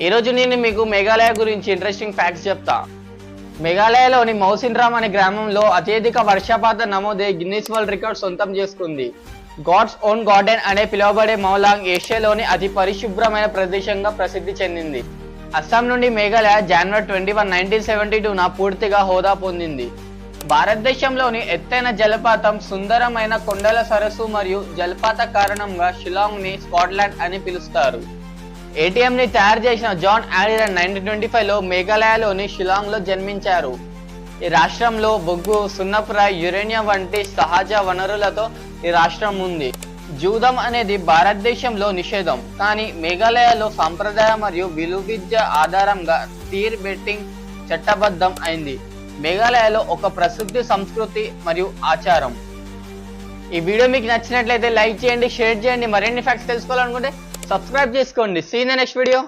ఈ రోజు నేను మీకు మేఘాలయ గురించి ఇంట్రెస్టింగ్ ఫ్యాక్ట్స్ చెప్తా. మేఘాలయలోని మౌసిన్రామ్ అనే గ్రామంలో అత్యధిక వర్షపాతం నమోదే గిన్నిస్ వరల్డ్ రికార్డ్ సొంతం చేసుకుంది. గాడ్స్ ఓన్ గార్డెన్ అనే పిలువబడే మౌలాంగ్ ఏషియాలోని అతి పరిశుభ్రమైన ప్రదేశంగా ప్రసిద్ధి చెందింది. అస్సాం నుండి మేఘాలయ జనవరి 21, 1972న పూర్తిగా హోదా పొందింది. భారతదేశంలోని ఎత్తైన జలపాతం, సుందరమైన కొండల సరస్సు మరియు జలపాత కారణంగా షిలాంగ్ ని స్కాట్లాండ్ అని పిలుస్తారు. ఏటీఎం ని తయారు చేసిన జాన్ ఆలిరన్ 1925లో మేఘాలయలోని షిలాంగ్ లో జన్మించారు. ఈ రాష్ట్రంలో బొగ్గు, సున్నపురాయి, యురేనియం వంటి సహజ వనరులతో ఈ రాష్ట్రం ఉంది. జూదం అనేది భారతదేశంలో నిషేధం, కానీ మేఘాలయలో సాంప్రదాయ మరియు విలువిద్య ఆధారంగా తీర్ బెట్టింగ్ చట్టబద్ధం అయింది. మేఘాలయలో ఒక ప్రసిద్ధ సంస్కృతి మరియు ఆచారం. ఈ వీడియో మీకు నచ్చినట్లయితే లైక్ చేయండి, షేర్ చేయండి. మరిన్ని ఫ్యాక్ట్స్ తెలుసుకోవాలనుకుంటే సబ్స్క్రైబ్ చేసుకోండి. See in the next video.